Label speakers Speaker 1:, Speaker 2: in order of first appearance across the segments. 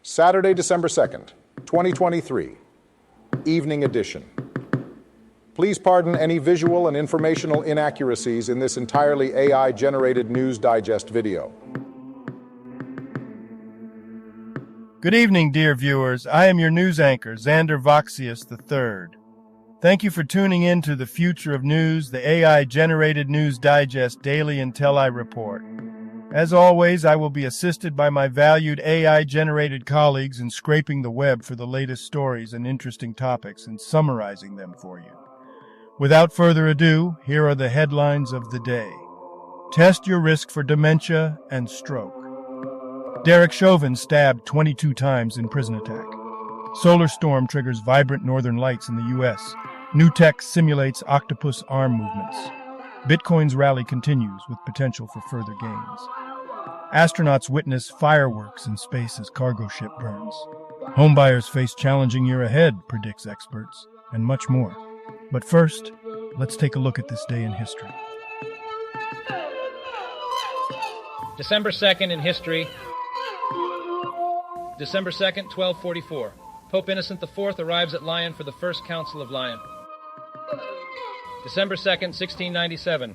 Speaker 1: Saturday, December 2nd, 2023, Evening Edition. Please pardon any visual and informational inaccuracies in this entirely AI-generated News Digest video.
Speaker 2: Good evening, dear viewers. I am your news anchor, Xander Voxius III. Thank you for tuning in to the Future of News, the AI-generated News Digest Daily Intellireport. As always, I will be assisted by my valued AI-generated colleagues in scraping the web for the latest stories and interesting topics and summarizing them for you. Without further ado, here are the headlines of the day. Test your risk for dementia and stroke. Derek Chauvin stabbed 22 times in prison attack. Solar storm triggers vibrant northern lights in the U.S. New tech simulates octopus arm movements. Bitcoin's rally continues with potential for further gains. Astronauts witness fireworks in space as cargo ship burns. Homebuyers face challenging year ahead, predicts experts, and much more. But first, let's take a look at this day in history.
Speaker 3: December 2nd in history. December 2nd, 1244. Pope Innocent IV arrives at Lyon for the First Council of Lyon. December 2nd, 1697.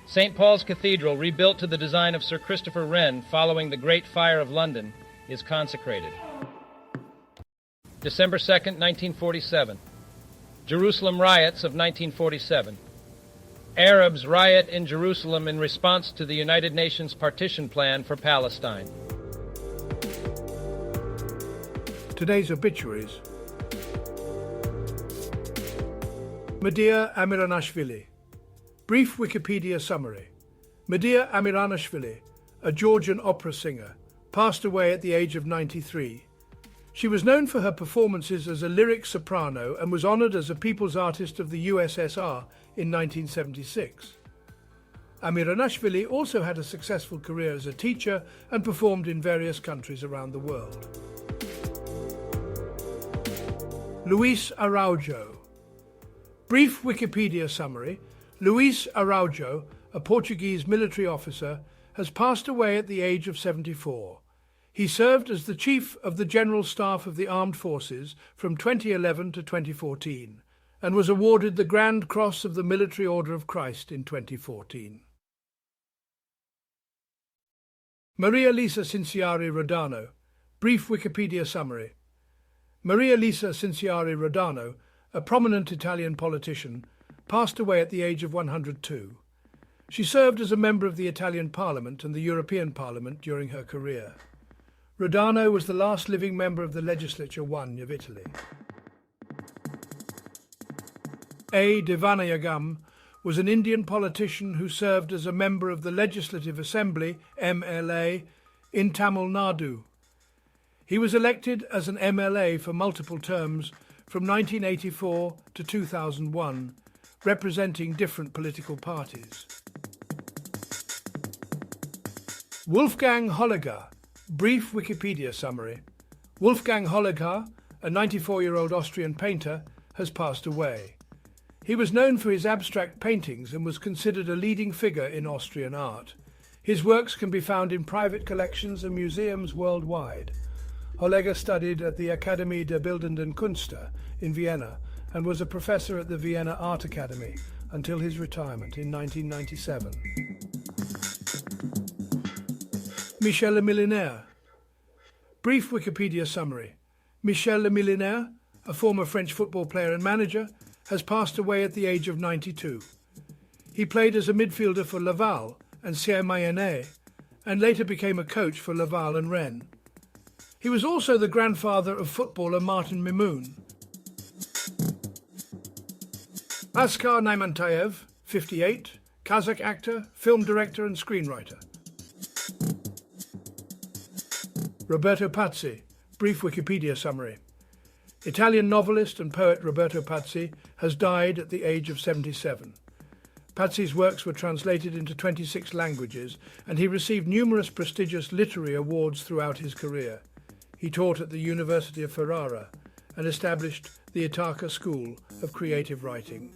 Speaker 3: St. Paul's Cathedral, rebuilt to the design of Sir Christopher Wren following the Great Fire of London, is consecrated. December 2nd, 1947. Jerusalem riots of 1947. Arabs riot in Jerusalem in response to the United Nations partition plan for Palestine.
Speaker 4: Today's obituaries. Medea Amiranashvili. Brief Wikipedia summary. Medea Amiranashvili, a Georgian opera singer, passed away at the age of 93. She was known for her performances as a lyric soprano and was honored as a People's Artist of the USSR in 1976. Amiranashvili also had a successful career as a teacher and performed in various countries around the world. Luis Araujo. Brief Wikipedia summary. Luis Araujo, a Portuguese military officer, has passed away at the age of 74. He served as the Chief of the General Staff of the Armed Forces from 2011 to 2014 and was awarded the Grand Cross of the Military Order of Christ in 2014. Maria Lisa Cinciari Rodano. Brief Wikipedia summary. Maria Lisa Cinciari Rodano, a prominent Italian politician, passed away at the age of 102. She served as a member of the Italian Parliament and the European Parliament during her career. Rodano was the last living member of the Legislature I of Italy. A. Devanayagam was an Indian politician who served as a member of the Legislative Assembly, MLA, in Tamil Nadu. He was elected as an MLA for multiple terms from 1984 to 2001, representing different political parties. Wolfgang Holliger. Brief Wikipedia summary. Wolfgang Holliger, a 94-year-old Austrian painter, has passed away. He was known for his abstract paintings and was considered a leading figure in Austrian art. His works can be found in private collections and museums worldwide. Holliger studied at the Akademie der Bildenden Künste in Vienna and was a professor at the Vienna Art Academy until his retirement in 1997. Michel le Millinaire. Brief Wikipedia summary. Michel le Millinaire, a former French football player and manager, has passed away at the age of 92. He played as a midfielder for Laval and Saint-Mayennais and later became a coach for Laval and Rennes. He was also the grandfather of footballer Martin Mimoun. Askar Naimantayev, 58, Kazakh actor, film director and screenwriter. Roberto Pazzi. Brief Wikipedia summary. Italian novelist and poet Roberto Pazzi has died at the age of 77. Pazzi's works were translated into 26 languages and he received numerous prestigious literary awards throughout his career. He taught at the University of Ferrara and established the Ithaca School of Creative Writing.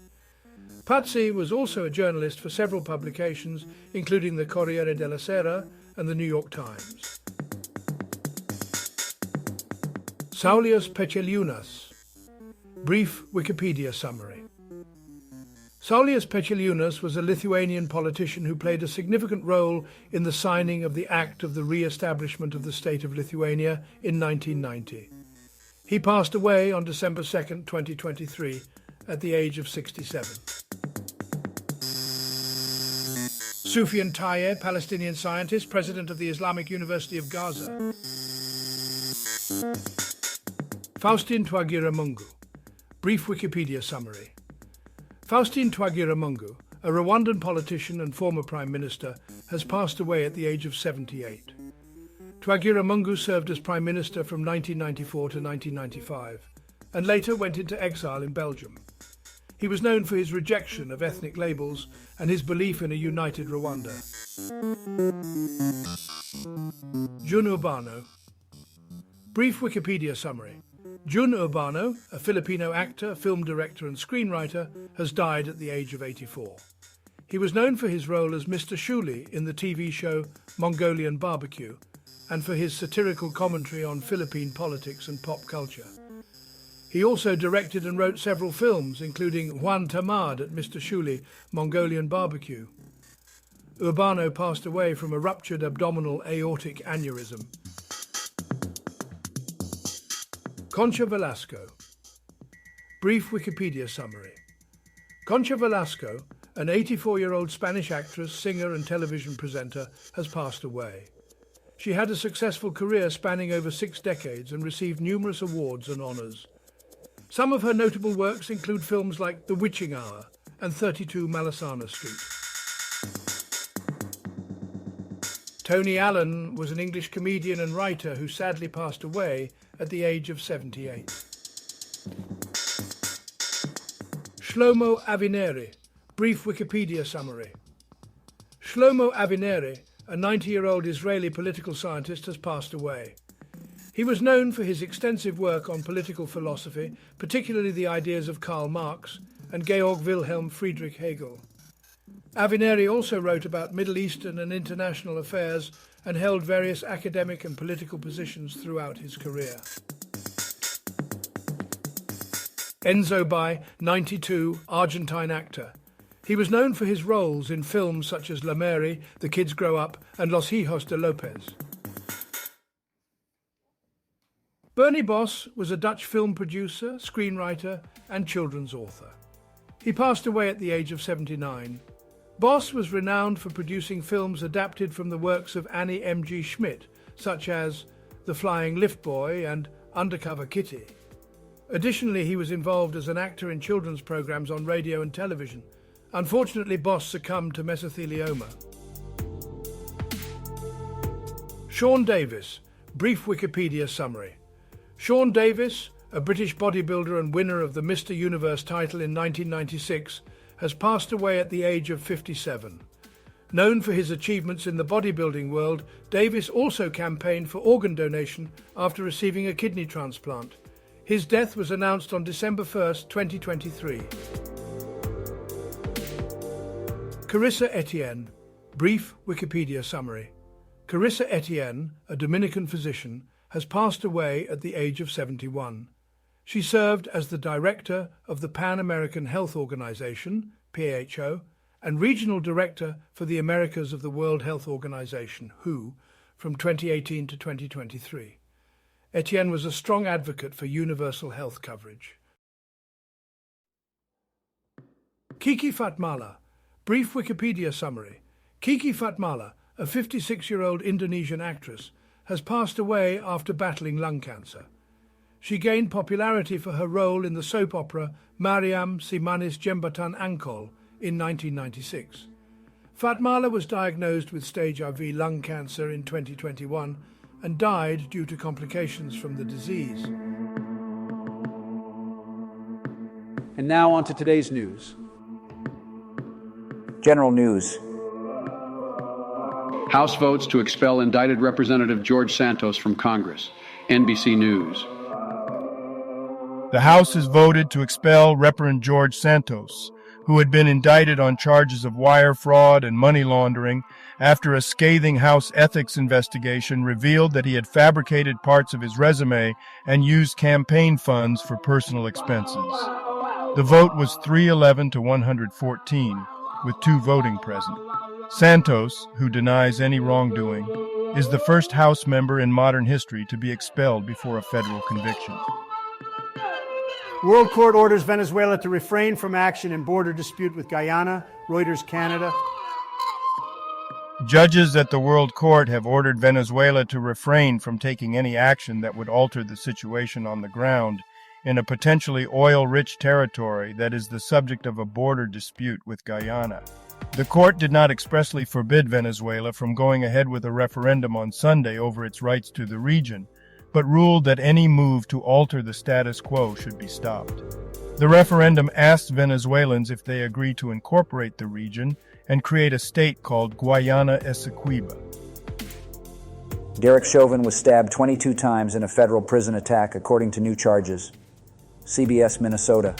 Speaker 4: Pazzi was also a journalist for several publications, including the Corriere della Sera and the New York Times. Saulius Peceliunas. Brief Wikipedia summary. Saulius Peceliunas was a Lithuanian politician who played a significant role in the signing of the Act of the Re-establishment of the State of Lithuania in 1990. He passed away on December 2, 2023, at the age of 67. Soufiane Taye, Palestinian scientist, president of the Islamic University of Gaza. Faustin Twagiramungu. Brief Wikipedia summary. Faustin Twagiramungu, a Rwandan politician and former prime minister, has passed away at the age of 78. Twagiramungu served as prime minister from 1994 to 1995, and later went into exile in Belgium. He was known for his rejection of ethnic labels and his belief in a united Rwanda. Jun Urbano. Brief Wikipedia summary. Jun Urbano, a Filipino actor, film director and screenwriter, has died at the age of 84. He was known for his role as Mr. Shuli in the TV show Mongolian Barbecue, and for his satirical commentary on Philippine politics and pop culture. He also directed and wrote several films, including Juan Tamad at Mr. Shuli, Mongolian Barbecue. Urbano passed away from a ruptured abdominal aortic aneurysm. Concha Velasco. Brief Wikipedia summary. Concha Velasco, an 84-year-old Spanish actress, singer and television presenter, has passed away. She had a successful career spanning over 6 decades and received numerous awards and honours. Some of her notable works include films like The Witching Hour and 32 Malasana Street. Tony Allen was an English comedian and writer who sadly passed away at the age of 78. Shlomo Avineri. Brief Wikipedia summary. Shlomo Avineri, a 90-year-old Israeli political scientist, has passed away. He was known for his extensive work on political philosophy, particularly the ideas of Karl Marx and Georg Wilhelm Friedrich Hegel. Avineri also wrote about Middle Eastern and international affairs and held various academic and political positions throughout his career. Enzo Bai, 92, Argentine actor. He was known for his roles in films such as La Mary, The Kids Grow Up, and Los Hijos de Lopez. Bernie Bos was a Dutch film producer, screenwriter, and children's author. He passed away at the age of 79. Bos was renowned for producing films adapted from the works of Annie M.G. Schmidt, such as The Flying Lift Boy and Undercover Kitty. Additionally, he was involved as an actor in children's programs on radio and television. Unfortunately, Bos succumbed to mesothelioma. Sean Davis. Brief Wikipedia summary. Sean Davis, a British bodybuilder and winner of the Mr. Universe title in 1996, has passed away at the age of 57. Known for his achievements in the bodybuilding world, Davis also campaigned for organ donation after receiving a kidney transplant. His death was announced on December 1, 2023. Carissa Etienne. Brief Wikipedia summary. Carissa Etienne, a Dominican physician, has passed away at the age of 71. She served as the director of the Pan American Health Organization, WHO, and regional director for the Americas of the World Health Organization, WHO, from 2018 to 2023. Etienne was a strong advocate for universal health coverage. Kiki Fatmala. Brief Wikipedia summary. Kiki Fatmala, a 56-year-old Indonesian actress, has passed away after battling lung cancer. She gained popularity for her role in the soap opera Mariam Si Manis Jembatan Angkol in 1996. Fatmala was diagnosed with stage IV lung cancer in 2021 and died due to complications from the disease.
Speaker 5: And now on to today's news.
Speaker 6: General news.
Speaker 7: House votes to expel indicted Representative George Santos from Congress. NBC News.
Speaker 2: The House has voted to expel Reverend George Santos, who had been indicted on charges of wire fraud and money laundering after a scathing House ethics investigation revealed that he had fabricated parts of his resume and used campaign funds for personal expenses. The vote was 311 to 114, with 2 voting present. Santos, who denies any wrongdoing, is the first House member in modern history to be expelled before a federal conviction.
Speaker 6: World Court orders Venezuela to refrain from action in border dispute with Guyana, Reuters Canada.
Speaker 2: Judges at the World Court have ordered Venezuela to refrain from taking any action that would alter the situation on the ground in a potentially oil-rich territory that is the subject of a border dispute with Guyana. The court did not expressly forbid Venezuela from going ahead with a referendum on Sunday over its rights to the region, but ruled that any move to alter the status quo should be stopped. The referendum asked Venezuelans if they agree to incorporate the region and create a state called Guayana Essequiba.
Speaker 8: Derek Chauvin was stabbed 22 times in a federal prison attack, according to new charges. CBS, Minnesota.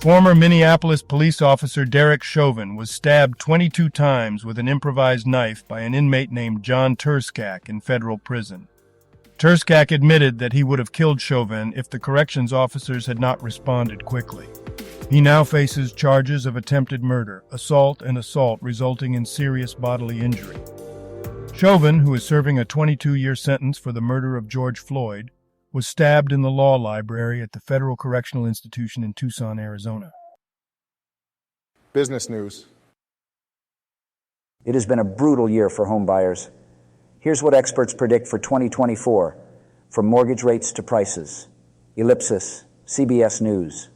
Speaker 2: Former Minneapolis police officer Derek Chauvin was stabbed 22 times with an improvised knife by an inmate named John Turskak in federal prison. Turskak admitted that he would have killed Chauvin if the corrections officers had not responded quickly. He now faces charges of attempted murder, assault, and assault resulting in serious bodily injury. Chauvin, who is serving a 22-year sentence for the murder of George Floyd, was stabbed in the law library at the Federal Correctional Institution in Tucson, Arizona.
Speaker 1: Business news.
Speaker 8: It has been a brutal year for home buyers. Here's what experts predict for 2024, from mortgage rates to prices. Ellipsis, CBS News.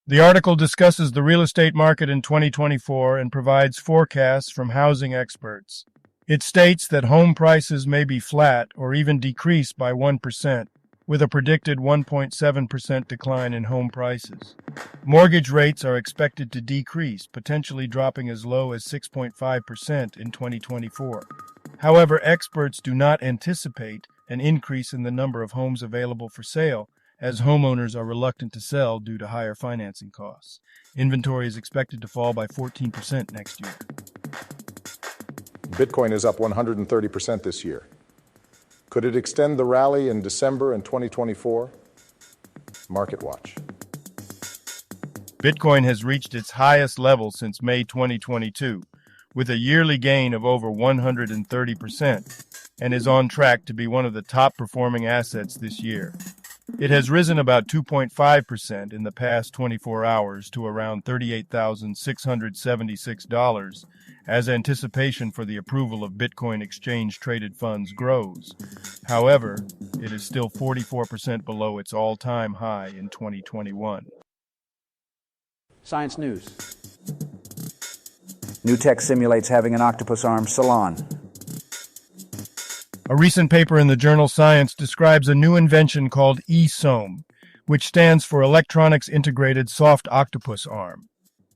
Speaker 2: The article discusses the real estate market in 2024 and provides forecasts from housing experts. It states that home prices may be flat or even decrease by 1%, with a predicted 1.7% decline in home prices. Mortgage rates are expected to decrease, potentially dropping as low as 6.5% in 2024. However, experts do not anticipate an increase in the number of homes available for sale, as homeowners are reluctant to sell due to higher financing costs. Inventory is expected to fall by 14% next year.
Speaker 1: Bitcoin is up 130% this year. Could it extend the rally in December and 2024? Market Watch.
Speaker 2: Bitcoin has reached its highest level since May 2022, with a yearly gain of over 130%, and is on track to be one of the top-performing assets this year. It has risen about 2.5% in the past 24 hours to around $38,676 as anticipation for the approval of Bitcoin exchange-traded funds grows. However, it is still 44% below its all-time high in 2021.
Speaker 5: Science News.
Speaker 8: New tech simulates having an octopus arm salon.
Speaker 2: A recent paper in the journal Science describes a new invention called eSOM, which stands for Electronics Integrated Soft Octopus Arm.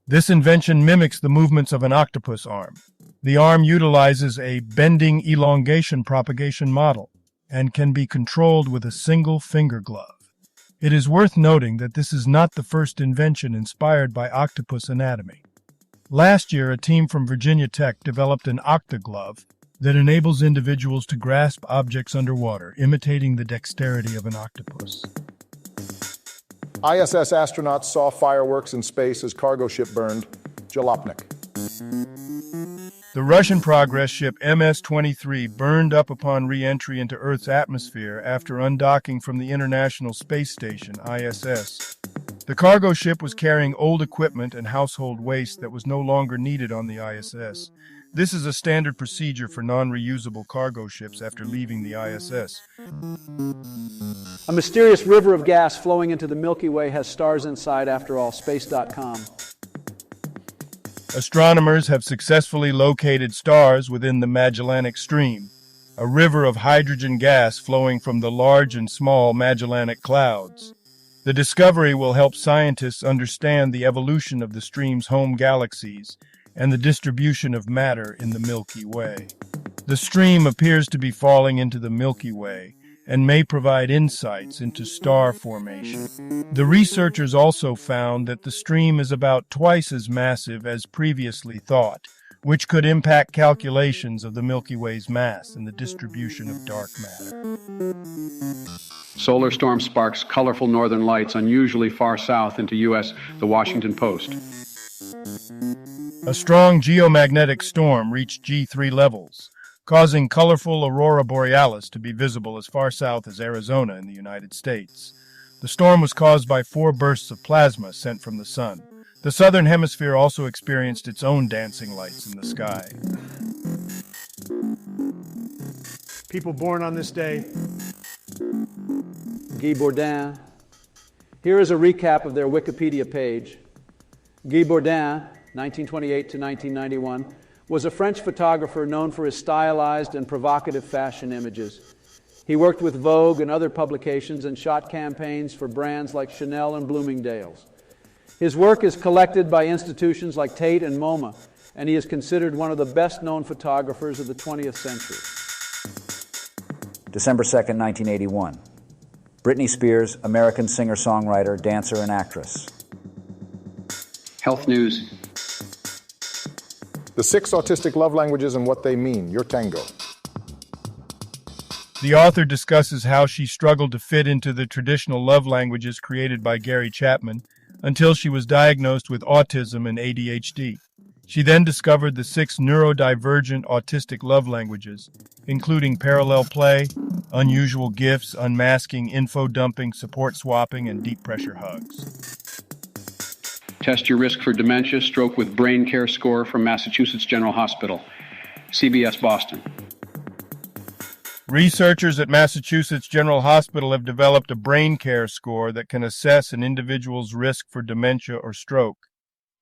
Speaker 2: This invention mimics the movements of an octopus arm. The arm utilizes a bending elongation propagation model and can be controlled with a single finger glove. It is worth noting that this is not the first invention inspired by octopus anatomy. Last year, a team from Virginia Tech developed an octaglove that enables individuals to grasp objects underwater, imitating the dexterity of an octopus.
Speaker 1: ISS astronauts saw fireworks in space as cargo ship burned. Jalopnik.
Speaker 2: The Russian progress ship MS-23 burned up upon re-entry into Earth's atmosphere after undocking from the International Space Station, ISS. The cargo ship was carrying old equipment and household waste that was no longer needed on the ISS. This is a standard procedure for non-reusable cargo ships after leaving the ISS.
Speaker 5: A mysterious river of gas flowing into the Milky Way has stars inside. After all, space.com.
Speaker 2: Astronomers have successfully located stars within the Magellanic Stream, a river of hydrogen gas flowing from the large and small Magellanic Clouds. The discovery will help scientists understand the evolution of the stream's home galaxies and the distribution of matter in the Milky Way. The stream appears to be falling into the Milky Way and may provide insights into star formation. The researchers also found that the stream is about twice as massive as previously thought, which could impact calculations of the Milky Way's mass and the distribution of dark matter.
Speaker 7: Solar storm sparks colorful northern lights unusually far south into U.S. The Washington Post.
Speaker 2: A strong geomagnetic storm reached G3 levels, causing colorful aurora borealis to be visible as far south as Arizona in the United States. The storm was caused by 4 bursts of plasma sent from the sun. The southern hemisphere also experienced its own dancing lights in the sky.
Speaker 6: People born on this day.
Speaker 5: Guy Bourdin. Here is a recap of their Wikipedia page. Guy Bourdin, 1928 to 1991, was a French photographer known for his stylized and provocative fashion images. He worked with Vogue and other publications and shot campaigns for brands like Chanel and Bloomingdale's. His work is collected by institutions like Tate and MoMA, and he is considered one of the best-known photographers of the 20th century.
Speaker 8: December 2nd, 1981. Britney Spears, American singer-songwriter, dancer, and actress.
Speaker 7: Health news.
Speaker 1: The 6 autistic love languages and what they mean. Your tango.
Speaker 2: The author discusses how she struggled to fit into the traditional love languages created by Gary Chapman until she was diagnosed with autism and ADHD. She then discovered the 6 neurodivergent autistic love languages, including parallel play, unusual gifts, unmasking, info dumping, support swapping, and deep pressure hugs.
Speaker 7: Test your risk for dementia, stroke with brain care score from Massachusetts General Hospital. CBS Boston.
Speaker 2: Researchers at Massachusetts General Hospital have developed a brain care score that can assess an individual's risk for dementia or stroke.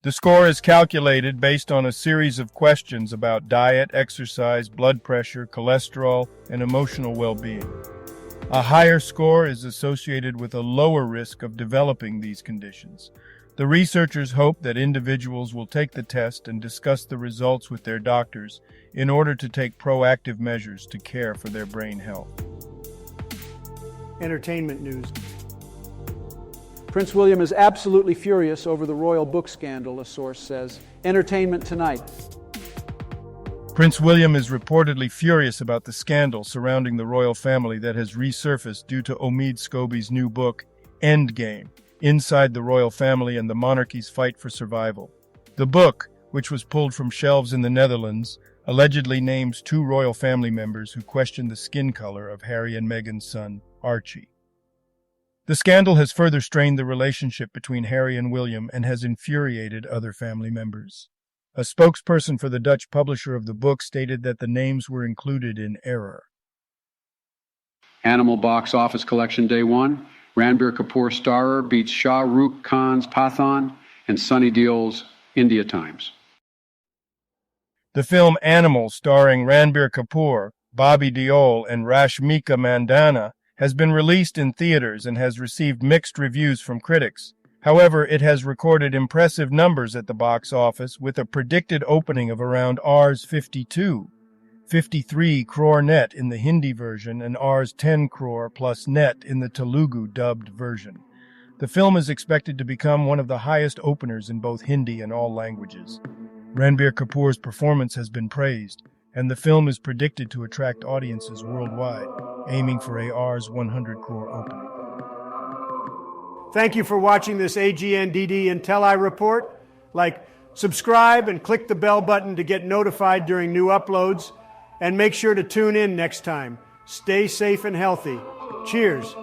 Speaker 2: The score is calculated based on a series of questions about diet, exercise, blood pressure, cholesterol, and emotional well-being. A higher score is associated with a lower risk of developing these conditions. The researchers hope that individuals will take the test and discuss the results with their doctors in order to take proactive measures to care for their brain health.
Speaker 6: Entertainment news.
Speaker 5: Prince William is absolutely furious over the royal book scandal, a source says. Entertainment Tonight.
Speaker 2: Prince William is reportedly furious about the scandal surrounding the royal family that has resurfaced due to Omid Scobie's new book, Endgame: Inside the Royal Family and the Monarchy's Fight for Survival. The book, which was pulled from shelves in the Netherlands, allegedly names 2 royal family members who questioned the skin color of Harry and Meghan's son, Archie. The scandal has further strained the relationship between Harry and William and has infuriated other family members. A spokesperson for the Dutch publisher of the book stated that the names were included in error.
Speaker 7: Animal box office collection day 1. Ranbir Kapoor Starer beats Shah Rukh Khan's Pathan and Sunny Deol's India Times.
Speaker 2: The film Animal, starring Ranbir Kapoor, Bobby Deol, and Rashmika Mandanna, has been released in theaters and has received mixed reviews from critics. However, it has recorded impressive numbers at the box office, with a predicted opening of around Rs 53 crore net in the Hindi version and Rs 10 crore plus net in the Telugu dubbed version. The film is expected to become one of the highest openers in both Hindi and all languages. Ranbir Kapoor's performance has been praised, and the film is predicted to attract audiences worldwide, aiming for a Rs 100 crore opening.
Speaker 6: Thank you for watching this AGNDD Intellireport. Subscribe and click the bell button to get notified during new uploads. And make sure to tune in next time. Stay safe and healthy. Cheers.